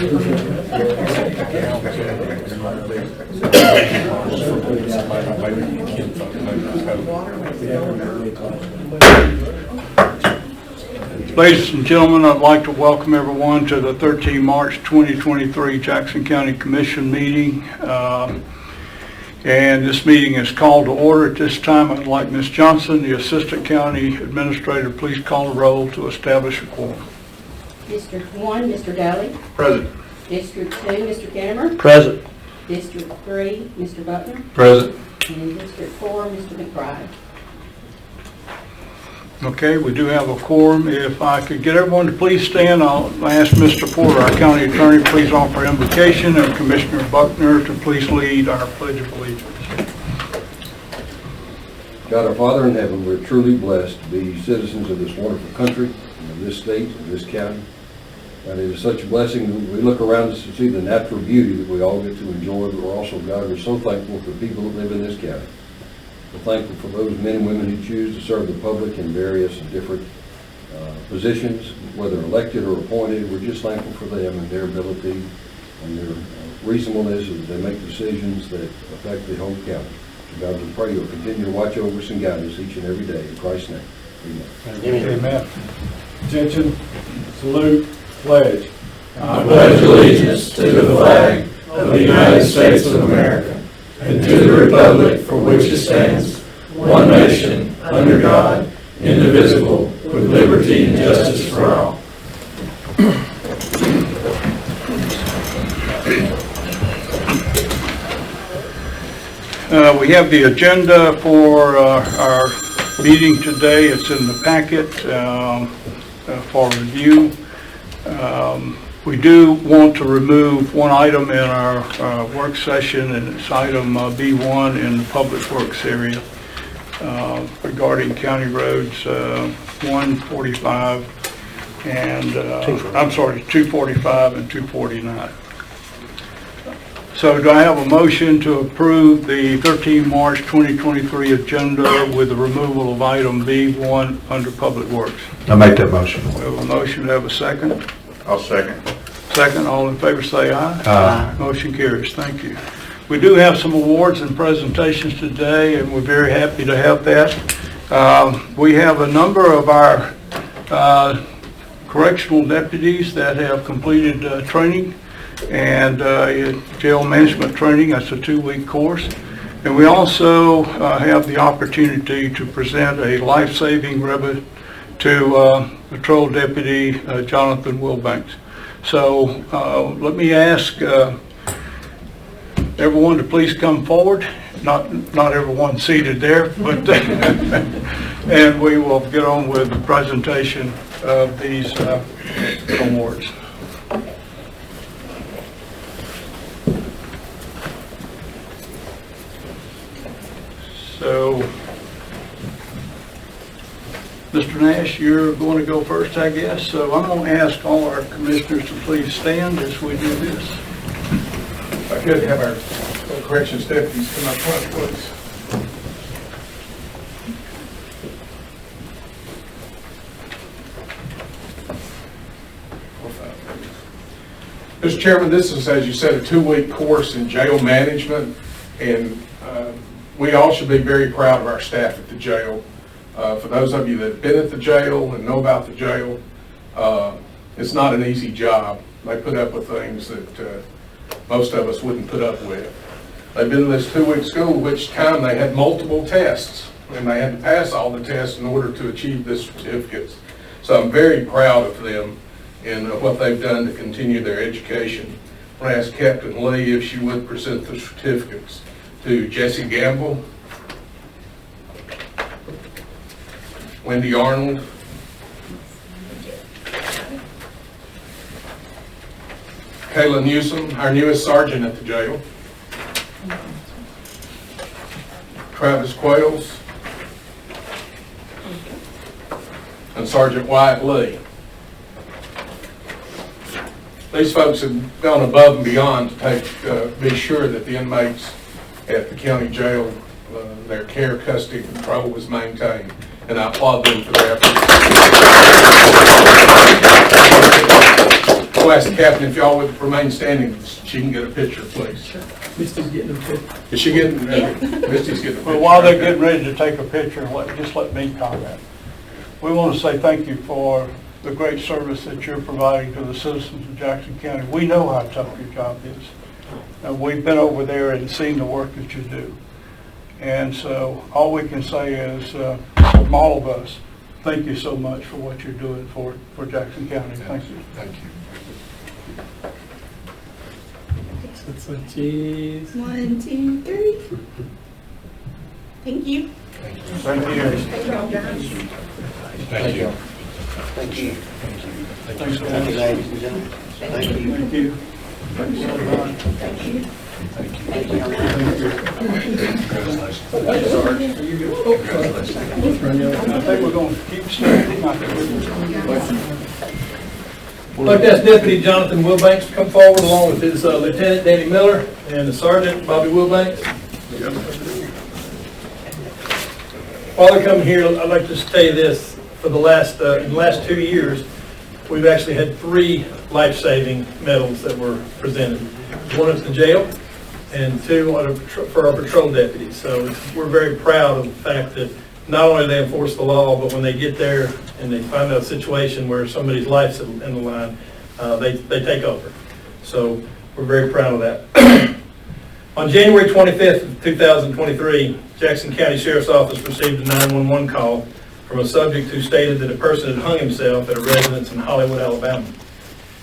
Ladies and gentlemen, I'd like to welcome everyone to the 13 March 2023 Jackson County Commission meeting. And this meeting is called to order. At this time, I'd like Ms. Johnson, the Assistant County Administrator, please call the roll to establish a quorum. District 1, Mr. Daly. Present. District 2, Mr. Kennemer. Present. District 3, Mr. Buckner. Present. And District 4, Mr. McBride. Okay, we do have a quorum. If I could get everyone to please stand, I'll ask Mr. Porter, our county attorney, please offer invocation, and Commissioner Buckner to please lead our Pledge of Allegiance. God our Father in heaven, we're truly blessed to be citizens of this wonderful country, of this state, of this county. And it is such a blessing. We look around us to see the natural beauty that we all get to enjoy, but we're also, God, we're so thankful for the people that live in this county. We're thankful for those men and women who choose to serve the public in various and different positions, whether elected or appointed. We're just thankful for them and their ability and their reasonableness as they make decisions that affect the whole county. So God, we pray you'll continue to watch over us and guide us each and every day. In Christ's name, amen. Amen. Attention, salute, pledge. I pledge allegiance to the flag of the United States of America and to the republic for which it stands, one nation, under God, indivisible, with liberty and justice for all. We have the agenda for our meeting today. It's in the packet for review. We do want to remove one item in our work session, and it's item B1 in the public works area regarding county roads 145 and 245 and 249. So do I have a motion to approve the 13 March 2023 agenda with the removal of item B1 under public works? I make that motion. We have a motion. To have a second? I'll second. Second, all in favor say aye. Aye. Motion carries. Thank you. We do have some awards and presentations today, and we're very happy to have that. We have a number of our correctional deputies that have completed training and jail management training. That's a 2-week course. And we also have the opportunity to present a life-saving ribbon to Patrol Deputy Jonathan Wilbanks. So let me ask everyone to please come forward. Not everyone seated there, but and we will get on with the presentation of these awards. So, Mr. Nash, you're going to go first, I guess. So I'm going to ask all our commissioners to please stand as we do this. I could have our corrections deputies come up front, please. Mr. Chairman, this is, as you said, a 2-week course in jail management, and we all should be very proud of our staff at the jail. For those of you that have been at the jail and know about the jail, it's not an easy job. They put up with things that most of us wouldn't put up with. They've been in this 2-week school, which time they had multiple tests, and they had to pass all the tests in order to achieve this certificate. So I'm very proud of them and what they've done to continue their education. I'm going to ask Captain Lee if she would present the certificates to Jesse Gamble, Wendy Arnold, Kayla Newsom, our newest sergeant at the jail, Travis Quayles, and Sergeant Wyatt Lee. These folks have gone above and beyond to be sure that the inmates at the county jail, their care, custody, and control was maintained, and I applaud them for their efforts. ask the captain if y'all would remain standing, she can get a picture, please. Misty's getting a picture. Is she getting, Misty's getting a picture. Well, while they're getting ready to take a picture, just let me comment. We want to say thank you for the great service that you're providing to the citizens of Jackson County. We know how tough your job is. We've been over there and seen the work that you do. And so all we can say is, from all of us, thank you so much for what you're doing for Jackson County. Thank you. Thank you. So cheese. 1, 2, 3. Thank you. Thank you. Thank you. Thank you. Thanks so Thank much. you, ladies and gentlemen. Thank you. Thank you. I think we're going to keep standing. I'd like to ask Deputy Jonathan Wilbanks to come forward along with his Lieutenant Danny Miller and the Sergeant Bobby Wilbanks. While they're coming here, I'd like to say this. For the last, in the last 2 years, we've actually had 3 life-saving medals that were presented. One at the jail and 2 for our patrol deputies. So we're very proud of the fact that not only do they enforce the law, but when they get there and they find a situation where somebody's life's in the line, they take over. So we're very proud of that. On January 25th of 2023, Jackson County Sheriff's Office received a 911 call from a subject who stated that a person had hung himself at a residence in Hollywood, Alabama.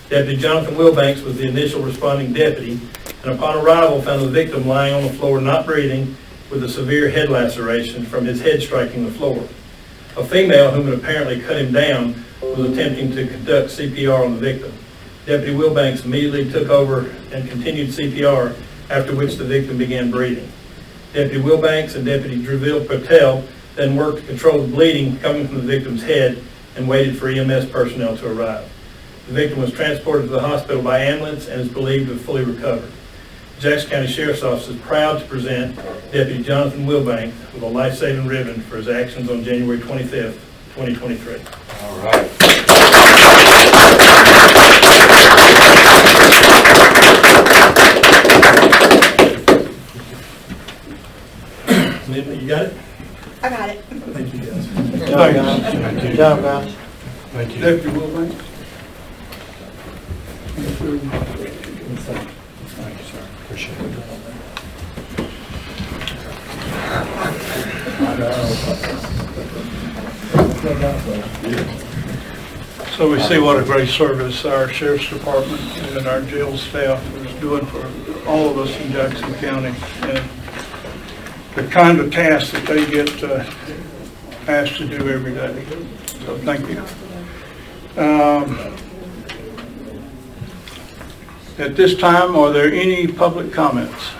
Deputy Jonathan Wilbanks was the initial responding deputy, and upon arrival found the victim lying on the floor not breathing with a severe head laceration from his head striking the floor. A female whom had apparently cut him down was attempting to conduct CPR on the victim. Deputy Wilbanks immediately took over and continued CPR, after which the victim began breathing. Deputy Wilbanks and Deputy Dreville Patel then worked to control the bleeding coming from the victim's head and waited for EMS personnel to arrive. The victim was transported to the hospital by ambulance and is believed to have fully recovered. The Jackson County Sheriff's Office is proud to present Deputy Jonathan Wilbanks with a life-saving ribbon for his actions on January 25th, 2023. All right. You got it? I got it. Thank you, guys. Good job, guys. Thank you. Deputy Wilbanks. Thank you, sir. Appreciate it. So we see what a great service our Sheriff's Department and our jail staff is doing for all of us in Jackson County. And the kind of tasks that they get asked to do every day. So thank you. At this time, are there any public comments?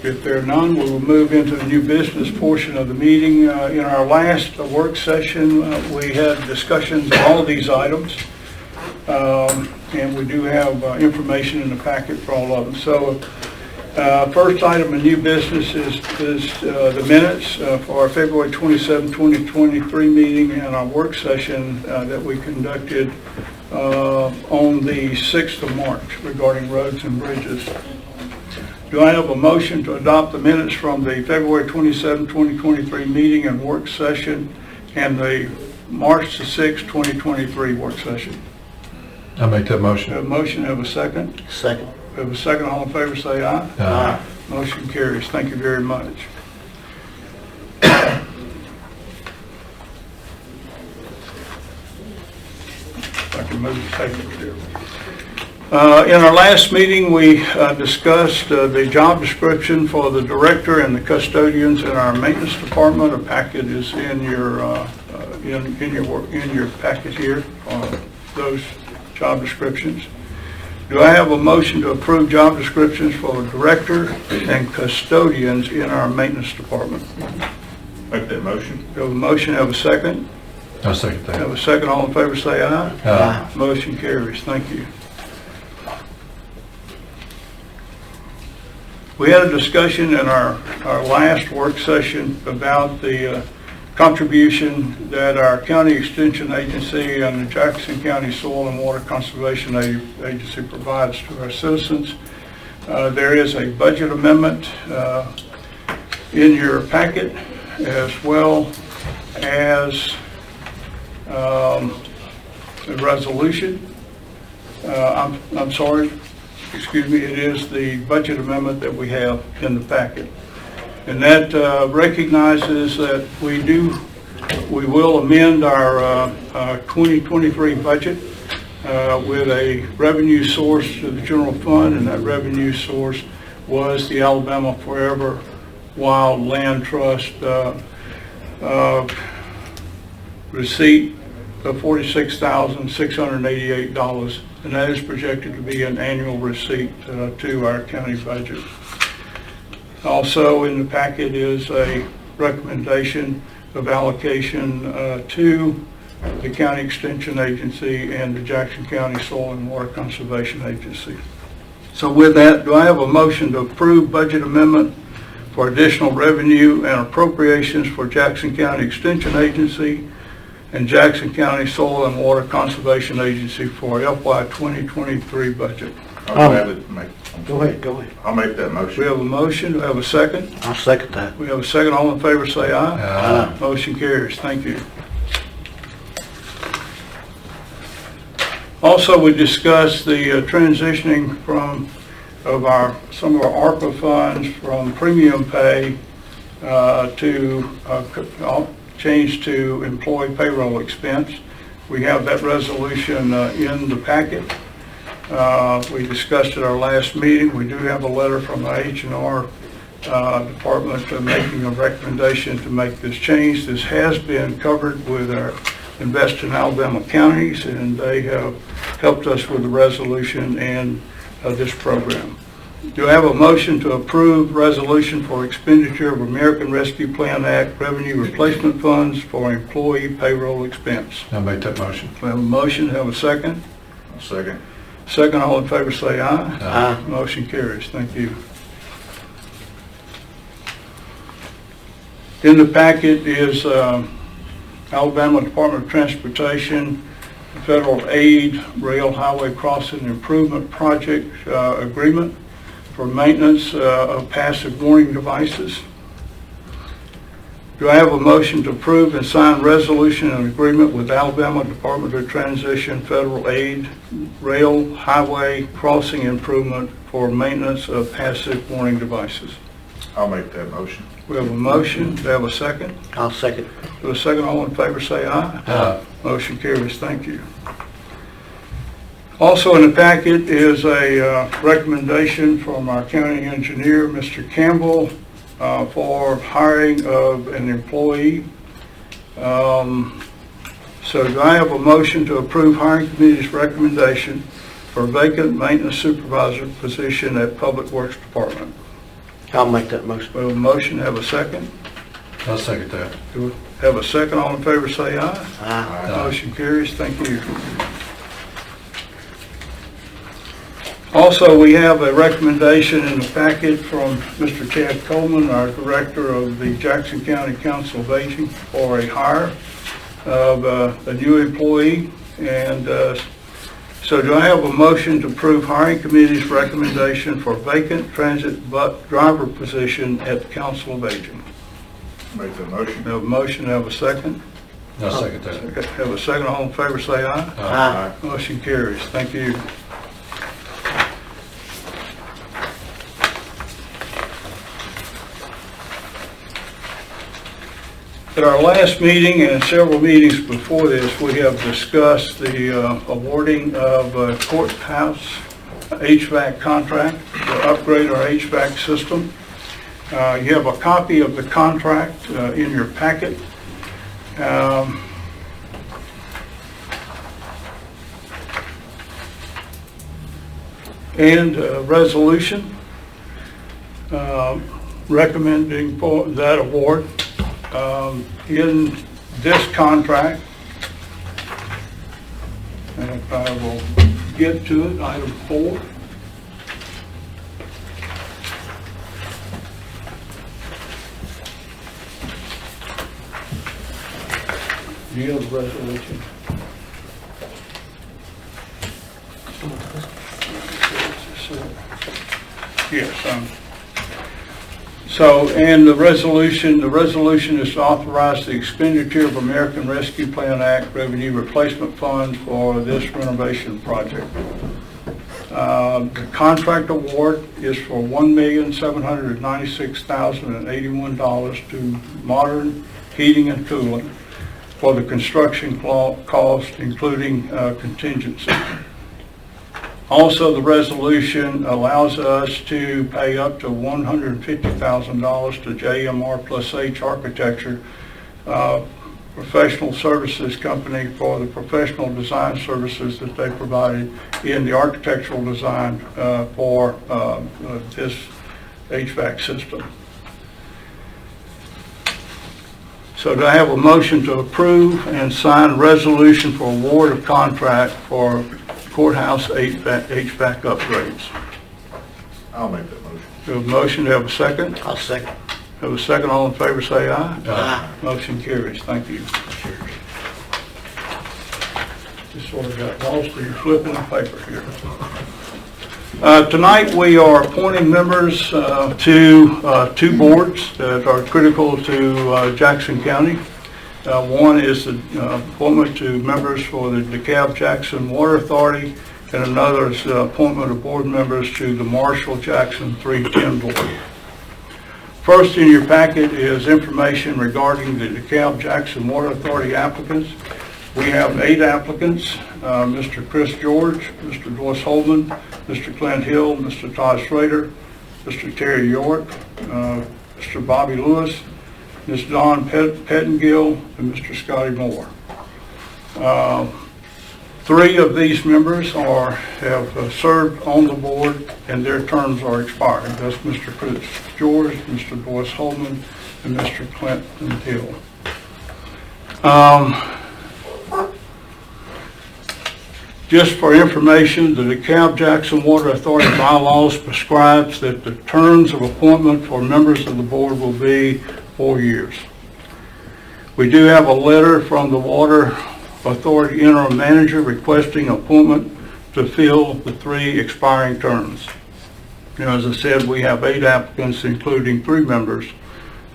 If there are none, we will move into the new business portion of the meeting. In our last work session, we had discussions of all of these items. And we do have information in the packet for all of them. So first item of new business is the minutes for our February 27, 2023 meeting and our work session that we conducted on the 6th of March regarding roads and bridges. Do I have a motion to adopt the minutes from the February 27, 2023 meeting and work session and the March the 6th, 2023 work session? I make that motion. Have a motion, have a second? Second. Have a second, all in favor say aye. Aye. Motion carries. Thank you very much. I can move the table here. In our last meeting, we discussed the job description for the director and the custodians in our maintenance department. A packet is in your in your packet here. Those job descriptions. Do I have a motion to approve job descriptions for the director and custodians in our maintenance department? Make that motion. Do I have a motion, have a second? I'll second Have that. a second, all in favor say aye. Aye. Motion carries. Thank you. We had a discussion in our last work session about the contribution that our county extension agency and the Jackson County Soil and Water Conservation Agency provides to our citizens. There is a budget amendment in your packet, as well as a resolution. I'm sorry, excuse me, it is the budget amendment that we have in the packet. And that recognizes that we will amend our 2023 budget with a revenue source to the general fund, and that revenue source was the Alabama Forever Wild Land Trust receipt of $46,688, and that is projected to be an annual receipt to our county budget. Also in the packet is a recommendation of allocation to the County Extension Agency and the Jackson County Soil and Water Conservation Agency. So with that, do I have a motion to approve budget amendment for additional revenue and appropriations for Jackson County Extension Agency and Jackson County Soil and Water Conservation Agency for FY 2023 budget? I'll gladly make. Go ahead. I'll make that We motion. have a motion, do we have a second? I'll second that. We have a second, all in favor say aye. Aye. Motion carries, thank you. Also, we discussed the transitioning some of our ARPA funds from premium pay to change to employee payroll expense. We have that resolution in the packet. We discussed at our last meeting. We do have a letter from the H&R department making a recommendation to make this change. This has been covered with our Invest in Alabama counties, and they have helped us with the resolution and this program. Do I have a motion to approve resolution for expenditure of American Rescue Plan Act revenue replacement funds for employee payroll expense? I'll make that motion. We have a motion, have a second? I'll second. Second, all in favor say aye. Aye. Motion carries, thank you. In the packet is Alabama Department of Transportation Federal Aid Rail Highway Crossing Improvement Project agreement for maintenance of passive warning devices. Do I have a motion to approve and sign resolution and agreement with Alabama Department of Transition Federal Aid Rail Highway Crossing Improvement for maintenance of passive warning devices? I'll make that motion. We have a motion. Do I have a second? I'll second. Do a second, all in favor say aye. Aye. Motion carries, thank you. Also in the packet is a recommendation from our county engineer, Mr. Campbell, for hiring of an employee. So do I have a motion to approve hiring committee's recommendation for vacant maintenance supervisor position at Public Works Department? I'll make that motion. We have a motion, have a second? I'll second that. Do we have a second, all in favor say aye. Aye. Motion carries, thank you. Also, we have a recommendation in the packet from Mr. Chad Coleman, our Director of the Jackson County Council of Aging, for a hire of a new employee. And so do I have a motion to approve hiring committee's recommendation for vacant transit bus driver position at the Council of Aging? Make that motion. Have a motion, have a second? I'll second that. Okay, have a second, all in favor say aye. Aye. Motion carries, thank you. At our last meeting and several meetings before this, we have discussed the awarding of a courthouse HVAC contract to upgrade our HVAC system. You have a copy of the contract in your packet. And a resolution recommending for that award. In this contract, and if I will get to it, item 4. yield the resolution. Yes. So, and the resolution is to authorize the expenditure of American Rescue Plan Act revenue replacement funds for this renovation project. The contract award is for $1,796,081 to Modern Heating and Cooling for the construction cost, including contingency. Also, the resolution allows us to pay up to $150,000 to JMR Plus H Architecture, professional services company, for the professional design services that they provided in the architectural design for this HVAC system. So do I have a motion to approve and sign a resolution for award of contract for courthouse HVAC upgrades? I'll make that motion. Do we have a motion, do we have a second? I'll second. Have a second, all in favor say aye. Aye. Motion carries, thank you. Just sort of got lost in flipping the paper here. Tonight we are appointing members to two boards that are critical to Jackson County. One is the appointment to members for the DeKalb-Jackson Water Authority, and another is the appointment of board members to the Marshall-Jackson 310 Board. First in your packet is information regarding the DeKalb-Jackson Water Authority applicants. We have 8 applicants, Mr. Chris George, Mr. Doris Holman, Mr. Clint Hill, Mr. Todd Schrader, Mr. Terry York, Mr. Bobby Lewis, Ms. Dawn Pettingill, and Mr. Scotty Moore. 3 of these members have served on the board, and their terms are expired. That's Mr. Chris George, Mr. Doris Holman, and Mr. Clint Hill. Just for information, the DeKalb-Jackson Water Authority bylaws prescribes that the terms of appointment for members of the board will be 4 years. We do have a letter from the Water Authority interim manager requesting appointment to fill the 3 expiring terms. As I said, we have 8 applicants, including 3 members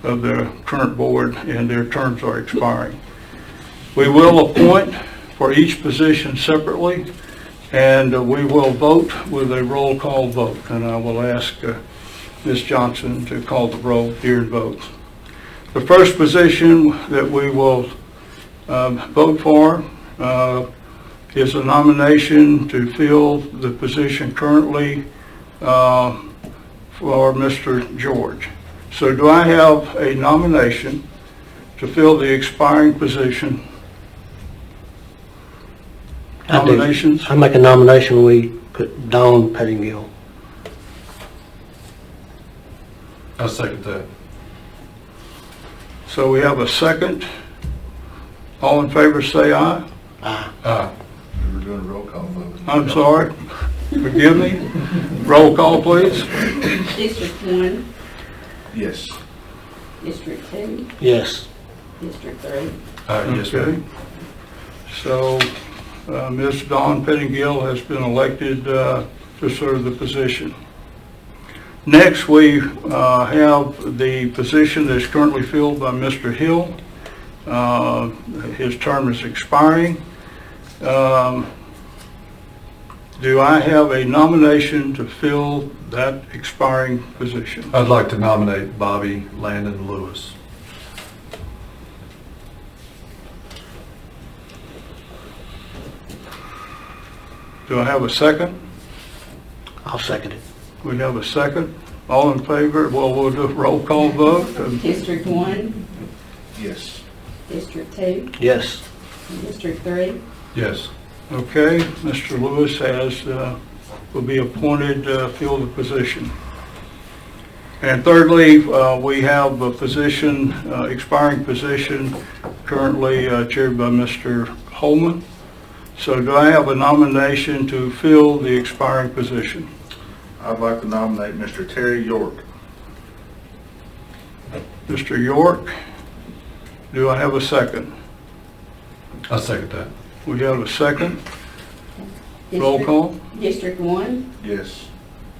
of the current board, and their terms are expiring. We will appoint for each position separately, and we will vote with a roll call vote. And I will ask Ms. Johnson to call the roll during votes. The first position that we will vote for is a nomination to fill the position currently for Mr. George. So do I have a nomination to fill the expiring position? Nominations? I make a nomination, we put Dawn Pettingill. I'll second that. So we have a second. All in favor say aye. Aye. Aye. We were doing a roll call vote. I'm sorry. Forgive me. Roll call, please. District 1, Yes. District 2, Yes. District 3. Yes, ma'am. So Ms. Dawn Pettingill has been elected to serve the position. Next, we have the position that's currently filled by Mr. Hill. His term is expiring. Do I have a nomination to fill that expiring position? I'd like to nominate Bobby Landon Lewis. Do I have a second? I'll second it. We have a second. All in favor? Well, we'll do a roll call vote. District 1, Yes. District 2, Yes. and District 3. Yes. Okay, Mr. Lewis will be appointed to fill the position. And thirdly, we have a position, expiring position, currently chaired by Mr. Holman. So do I have a nomination to fill the expiring position? I'd like to nominate Mr. Terry York. Mr. York, do I have a second? I second that. We have a second. Roll District- call. District 1, Yes.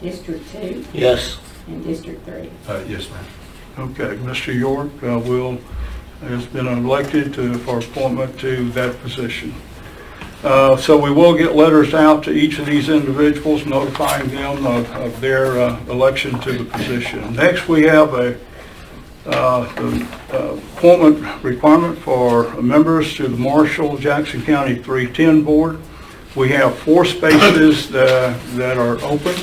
District 2, Yes. and District 3. Yes, ma'am. Okay, Mr. York has been elected for appointment to that position. So we will get letters out to each of these individuals notifying them of their election to the position. Next, we have the appointment requirement for members to the Marshall Jackson County 310 Board. We have 4 spaces that are open.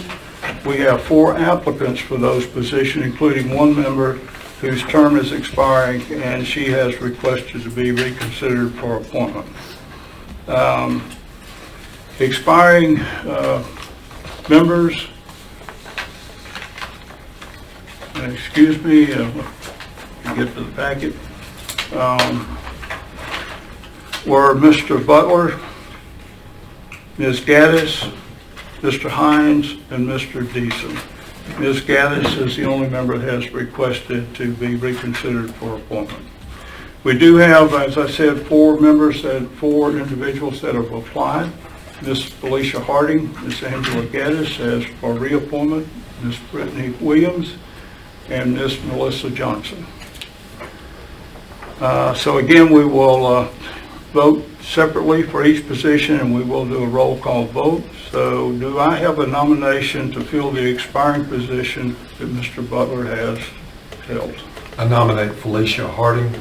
We have 4 applicants for those positions, including 1 member whose term is expiring, and she has requested to be reconsidered for appointment. Expiring members, excuse me, get to the packet, were Mr. Butler, Ms. Gaddis, Mr. Hines, and Mr. Deason. Ms. Gaddis is the only member that has requested to be reconsidered for appointment. We do have, as I said, 4 individuals that have applied. Ms. Felicia Harding, Ms. Angela Gaddis as for reappointment, Ms. Brittany Williams, and Ms. Melissa Johnson. So again, we will vote separately for each position, and we will do a roll call vote. So do I have a nomination to fill the expiring position that Mr. Butler has held? I nominate Felicia Harding.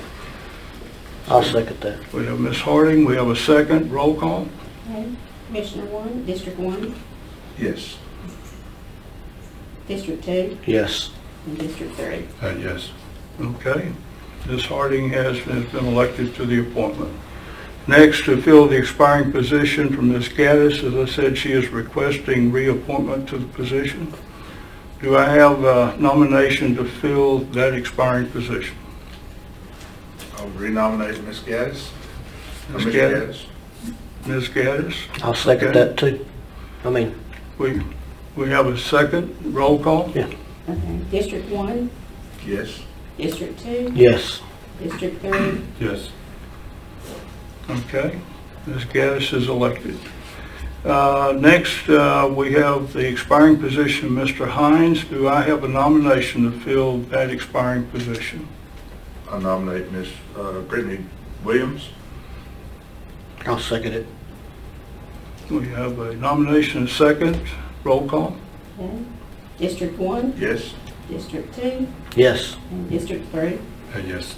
I'll second that. We have Ms. Harding, we have a second, roll call. Okay. Commissioner 1, District 1, Yes. District 2, Yes. and District 3. Yes. Okay. Ms. Harding has been elected to the appointment. Next, to fill the expiring position from Ms. Gaddis, as I said, she is requesting reappointment to the position. Do I have a nomination to fill that expiring position? I'll renominate Ms. Gaddis. Ms. Ms. Gaddis? Ms. Gaddis? I'll second Okay. that too. I mean, We have a second, roll call? yeah. Okay. District 1, Yes. District 2, Yes. District 3, Yes. Okay, Ms. Gaddis is elected. Next, we have the expiring position of Mr. Hines. Do I have a nomination to fill that expiring position? I nominate Ms. Brittany Williams. I'll second it. We have a nomination and a second. Roll call? okay. District 1, Yes. District 2, Yes. and District 3. Yes.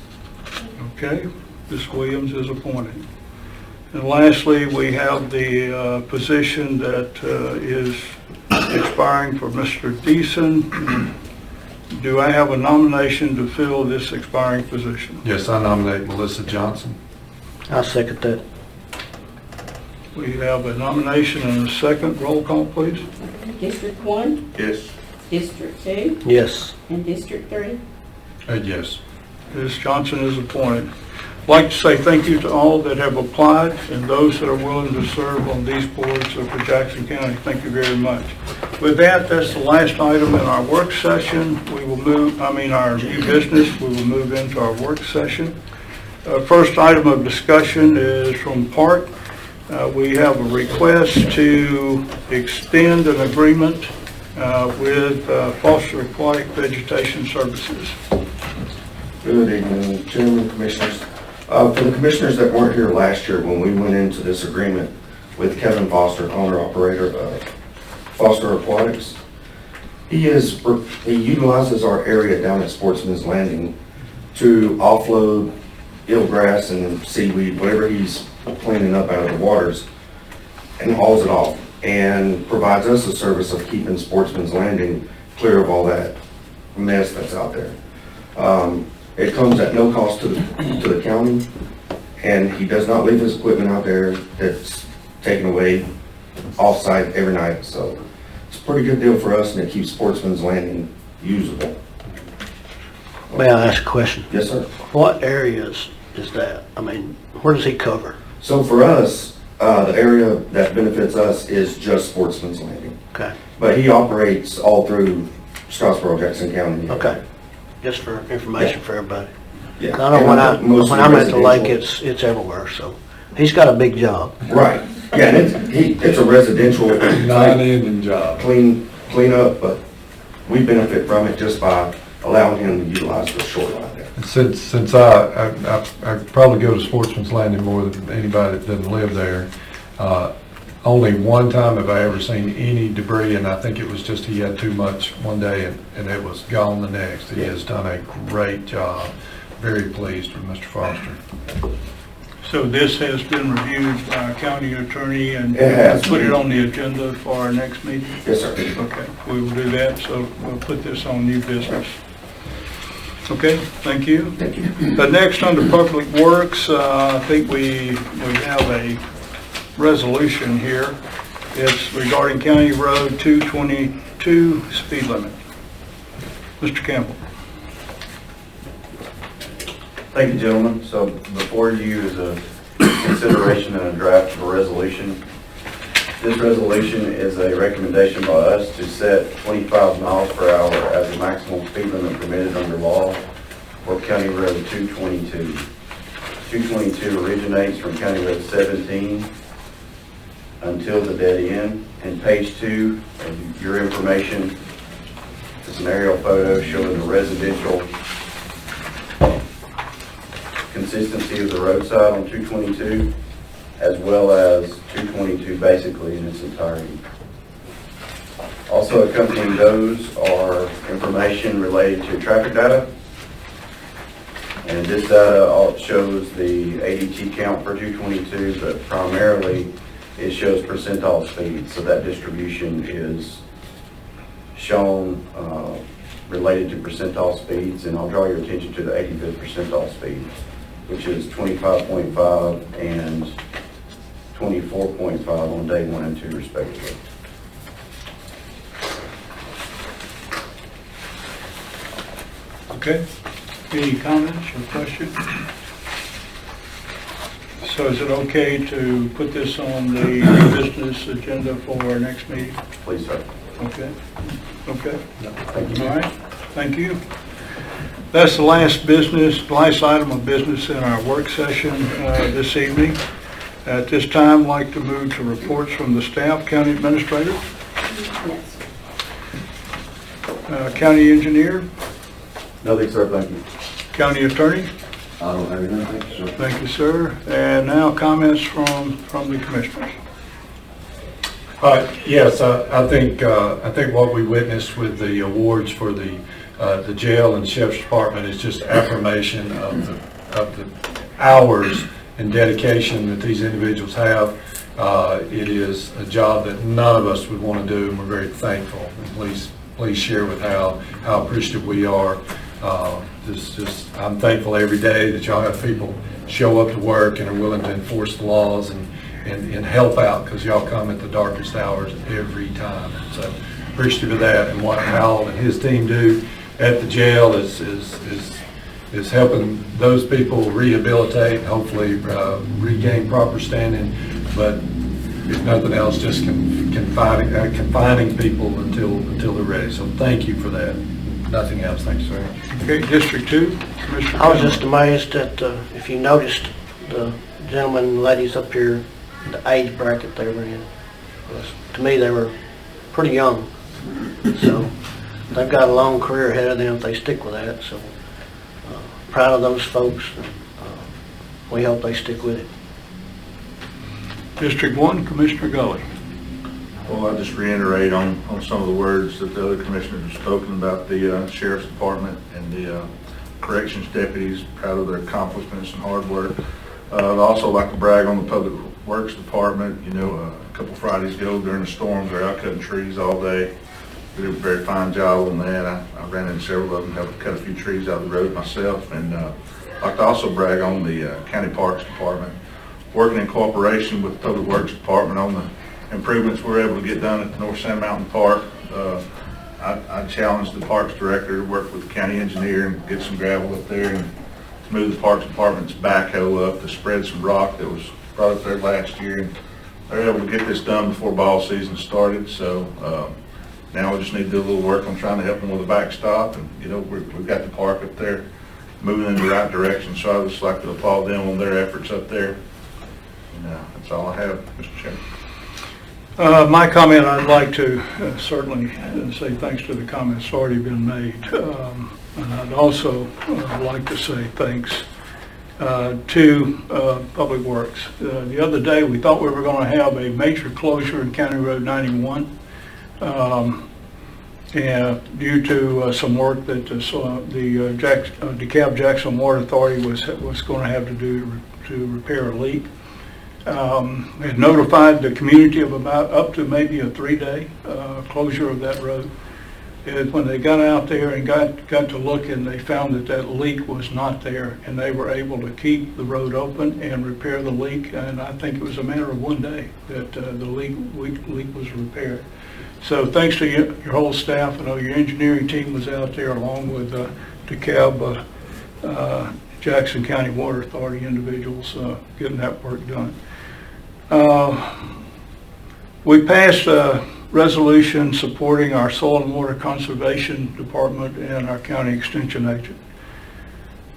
Okay, Ms. Williams is appointed. And lastly, we have the position that is expiring for Mr. Deason. Do I have a nomination to fill this expiring position? Yes, I nominate Melissa Johnson. I'll second that. We have a nomination and a second. Roll call, please. District 1, Yes. District 2, Yes. and District 3. Yes. Ms. Johnson is appointed. I'd like to say thank you to all that have applied and those that are willing to serve on these boards for Jackson County. Thank you very much. With that, that's the last item in our work session. We will our new business. We will move into our work session. First item of discussion is from Park. We have a request to extend an agreement with Foster Aquatic Vegetation Services. Good evening, Chairman, Commissioners. For the commissioners that weren't here last year when we went into this agreement with Kevin Foster, owner-operator of Foster Aquatics, he utilizes our area down at Sportsman's Landing to offload eelgrass and seaweed, whatever he's cleaning up out of the waters, and hauls it off, and provides us a service of keeping Sportsman's Landing clear of all that mess that's out there. It comes at no cost to the county, and he does not leave his equipment out there that's taken away off-site every night, so it's a pretty good deal for us, and it keeps Sportsman's Landing usable. May I ask a question? Yes, sir. What areas is that? I mean, where does he cover? So for us, the area that benefits us is just Sportsman's Landing, Okay. but he operates all through Scottsboro, Jackson County. Okay. Just for information for everybody. Yeah. I know when And most of I'm at the lake, residential- it's everywhere, so He's got a big job. Right, yeah, and it's a residential Non-ending job. clean up, but we benefit from it just by allowing him to utilize the shoreline there. Since I probably go to Sportsman's Landing more than anybody that doesn't live there, only one time have I ever seen any debris, and I think it was just he had too much one day and it was gone the next. He has done a great job. Very pleased with Mr. Foster. So this has been reviewed by our county attorney and It has. put it on the agenda for our next meeting? Yes, sir. Okay, we will do that, so we'll put this on new business. Okay, thank you. Thank you. Next, under Public Works, I think we have a resolution here. It's regarding County Road 222 speed limit. Mr. Campbell. Thank you, gentlemen. So before you is a consideration and a draft of a resolution. This resolution is a recommendation by us to set 25 miles per hour as the maximum speed limit permitted under law for County Road 222. 222 originates from County Road 17 until the dead end. And page 2 of your information is an aerial photo showing the residential consistency of the roadside on 222, as well as 222 basically in its entirety. Also accompanying those are information related to traffic data. And this data shows the ADT count for 222, but primarily it shows percentile speed. So that distribution is shown related to percentile speeds, and I'll draw your attention to the 85th percentile speed, which is 25.5 and 24.5 on day 1 and 2 respectively. Okay, any comments or questions? So is it okay to put this on the business agenda for our next meeting? Please, sir. Okay, okay. Thank you. All right, thank you. That's the last item of business in our work session this evening. At this time, I'd like to move to reports from the staff. County Administrator? Yes. County Engineer? Nothing, sir. Thank you. County Attorney? I don't have anything, thank you, sir. Thank you, sir. And now comments from the Commissioners. Yes, I think what we witnessed with the awards for the jail and sheriff's department is just affirmation of the hours and dedication that these individuals have. It is a job that none of us would want to do, and we're very thankful. And please share with how appreciative we are. I'm thankful every day that y'all have people show up to work and are willing to enforce the laws and help out, because y'all come at the darkest hours every time. And so appreciative of that, and what Hal and his team do at the jail is helping those people rehabilitate, hopefully regain proper standing, but if nothing else, just confining people until they're ready. So thank you for that. Nothing else. Thanks, sir. Okay, District 2, Commissioner I was Campbell. just amazed at, if you noticed, the gentlemen and ladies up here, the age bracket they were in. To me, they were pretty young. So they've got a long career ahead of them if they stick with that. So proud of those folks. We hope they stick with it. District 1, Commissioner Gully. Well, I'll just reiterate on some of the words that the other commissioners have spoken about the sheriff's department and the corrections deputies. Proud of their accomplishments and hard work. I'd also like to brag on the public works department. You know, a couple Fridays ago during the storms, they're out cutting trees all day. They did a very fine job on that. I ran into several of them, helped cut a few trees out of the road myself. And I'd like to also brag on the county parks department, working in cooperation with the public works department on the improvements we're able to get done at the North Sand Mountain Park. I challenged the parks director to work with the county engineer and get some gravel up there and to move the parks department's backhoe up to spread some rock that was brought up there last year. And they're able to get this done before ball season started. So now we just need to do a little work on trying to help them with a backstop. And you know, we've got the park up there moving in the right direction. So I would just like to applaud them on their efforts up there. And that's all I have, Mr. Chairman. My comment, I'd like to certainly say thanks to the comments already been made. And I'd also like to say thanks to Public Works. The other day, we thought we were going to have a major closure in County Road 91 and due to some work that the DeKalb Jackson Water Authority was going to have to do to repair a leak. Had notified the community of about up to maybe a 3-day closure of that road. And when they got out there and got to looking, they found that that leak was not there, and they were able to keep the road open and repair the leak. And I think it was a matter of 1 day that the leak was repaired. So thanks to your whole staff. I know your engineering team was out there along with DeKalb Jackson County Water Authority individuals getting that work done. We passed a resolution supporting our Soil and Water Conservation Department and our county extension agent.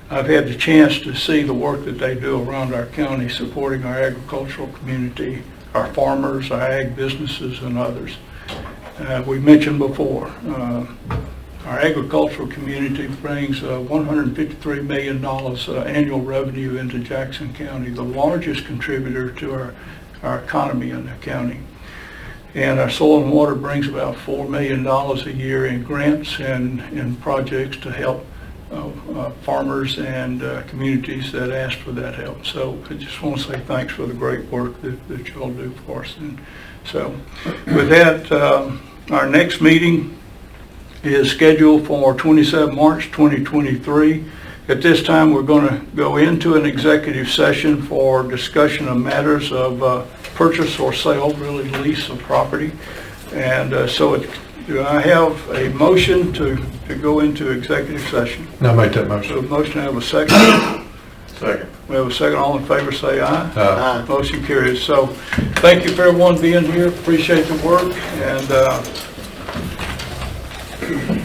I've had the chance to see the work that they do around our county supporting our agricultural community, our farmers, our ag businesses, and others. We mentioned before, our agricultural community brings $153 million annual revenue into Jackson County, the largest contributor to our economy in the county. And our soil and water brings about $4 million a year in grants and in projects to help farmers and communities that ask for that help. So I just want to say thanks for the great work that you all do for us. And so with that, our next meeting is scheduled for 27 March 2023. At this time, we're going to go into an executive session for discussion of matters of purchase or sale, really lease of property. And do I have a motion to go into executive session? Now make that motion. So a motion, I have a second. Second. We have a second. All in favor, say aye. Aye. Motion carries. So thank you for everyone being here. Appreciate the work. And